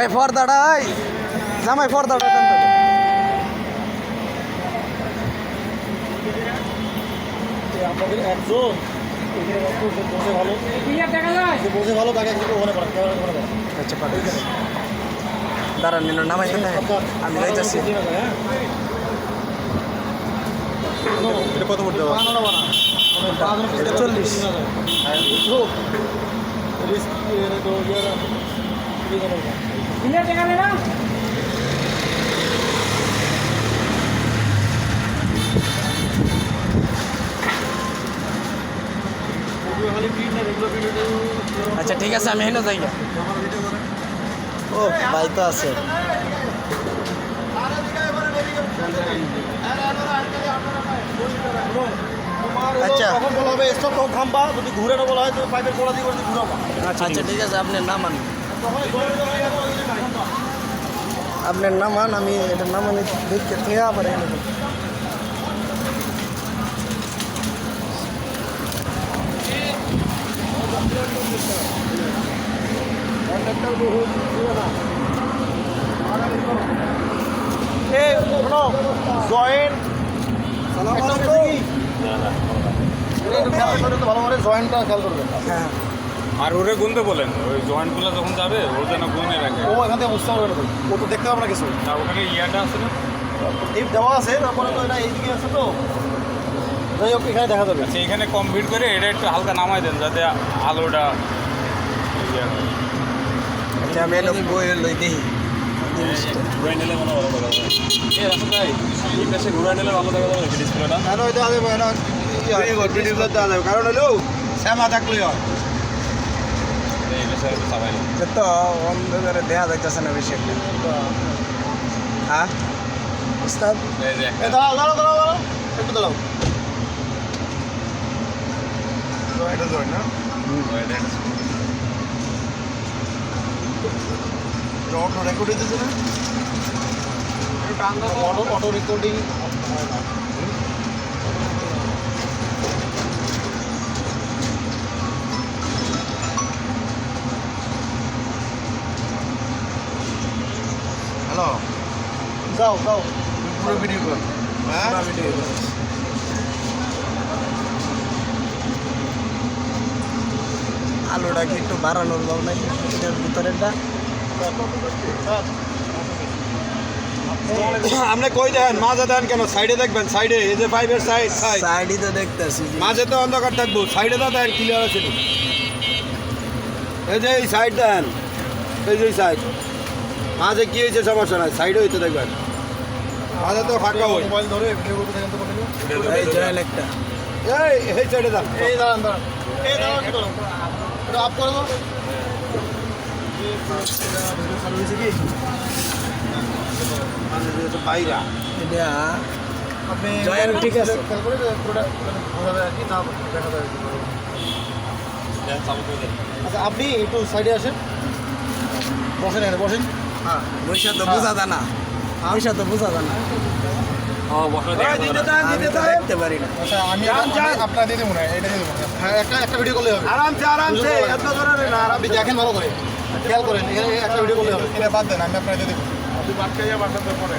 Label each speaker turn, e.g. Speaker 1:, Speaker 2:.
Speaker 1: এই ফর্দাটা জামাই ফর্দাটা
Speaker 2: আমাদের একজন বসে ভালো বসে ভালো তাকে ওখানে
Speaker 1: আচ্ছা পাঠিয়ে দাঁড়ান নিল নামাই কেন আমি যাইতেছি
Speaker 2: এটা কত পড়তে হবে?
Speaker 1: এটা 40 আচ্ছা ঠিক আছে আমি হেন যাই ও ভাই তো আছে আচ্ছা
Speaker 2: তখন বলা হবে স্টপ তখন থামবা, যদি ঘুরে না বলা হয় তো পাইপের গোড়া দিয়ে ঘুরাবা।
Speaker 1: আচ্ছা ঠিক আছে আপনার নামান আপনার নামান আমি এটা নামানি দেখতে থেকে আবার এনে দেবো
Speaker 2: জয়েন্ট ভালো করে জয়েন্টটা খেয়াল করবেন।
Speaker 1: হ্যাঁ
Speaker 3: আর ওরে গুনতে বলেন, ওই জয়েন্টগুলো যখন যাবে ও যেন গুনে রাখে।
Speaker 2: ও এখান থেকে বুঝতে পারবে না, ও তো দেখতে পাবে না কিছু।
Speaker 3: না ওখানে ইয়াটা আছে না,
Speaker 2: টিপ দেওয়া আছে, তারপরে তো এটা এইদিকে আছে তো, যাই হোক এখানে দেখা যাবে।
Speaker 3: আচ্ছা এখানে কমপ্লিট করে এটা একটু হালকা নামাই দেন যাতে আলোটা ইয়ে হয়।
Speaker 1: আচ্ছা আমি এলো বই লই দেখি
Speaker 3: ঘুরে নিলে মনে ভালো দেখা যাবে। এই রাস্তা ভাই এই পাশে ঘুরে নিলে ভালো দেখা যাবে ডিসপ্লেটা।
Speaker 2: কেন এটা আগে কারণ হলো শ্যামা থাকলেই হয়।
Speaker 3: এই পাশে একটু চাপাই দাও।
Speaker 1: তো অন্ধকারে দেখা যাইতেছে না বেশি একটা হ্যাঁ উস্তাদ
Speaker 3: এই যে একটা
Speaker 2: দাঁড়াও দাঁড়াও দাঁড়াও দাঁড়াও একটু দাঁড়াও। এটা জয়েন না, অটো রেকর্ডিং দিচ্ছে না, অটো রেকর্ডিং হ্যালো যাও যাও পুরো ভিডিও কর। হ্যাঁ ভিডিও
Speaker 1: আলুটা কি একটু বাড়ানোর ভাব নাই এটার ভিতরেটা
Speaker 2: আপনি কই দেখেন মাঝে দেন কেন, সাইডে দেখবেন, সাইডে এই যে পাইপের সাইড
Speaker 1: সাইডই তো দেখতেছি
Speaker 2: মাঝে তো অন্ধকার থাকবো, সাইডে তো দেন ক্লিয়ার আছে। এই যে এই সাইড দেন, এই যে সাইড মাঝে কি হয়েছে সমস্যা নাই, সাইডে হইতে দেখবেন, মাঝে তো ফাঁকা হয়। মোবাইল ধরে
Speaker 1: এই জয়েল একটা
Speaker 2: এই সাইডে দেন, এই দাঁড়ান দাঁড়ান, এই দাঁড়ান কি করো এটা আপ করে দাও। চালু হয়েছে কি বাইরা
Speaker 1: এটা
Speaker 2: আপনি
Speaker 1: জয়েল ঠিক আছে।
Speaker 2: খেয়াল করে পুরোটা বোঝা যায় আর কি, না দেখা যায়। আচ্ছা আপনি একটু সাইডে আসেন, বসেন এখানে বসেন। হ্যাঁ
Speaker 1: পয়সা তো বোঝা যায় না, পয়সা তো বোঝা যায় না আমি তো দেখতে পারি না।
Speaker 2: আচ্ছা আমি আপনার দিয়ে দেবো না, এটা দিয়ে দেবো। হ্যাঁ একটা ভিডিও করলে হবে, আরামসে আরামসে, এত ধরে না, আপনি দেখেন ভালো করে খেয়াল করেন, এখানে একটা ভিডিও করলে হবে। এটা বাদ দেন, আমি আপনার দিয়ে দেবো।
Speaker 3: আপনি বাদ খাইয়া বাসাতে পরে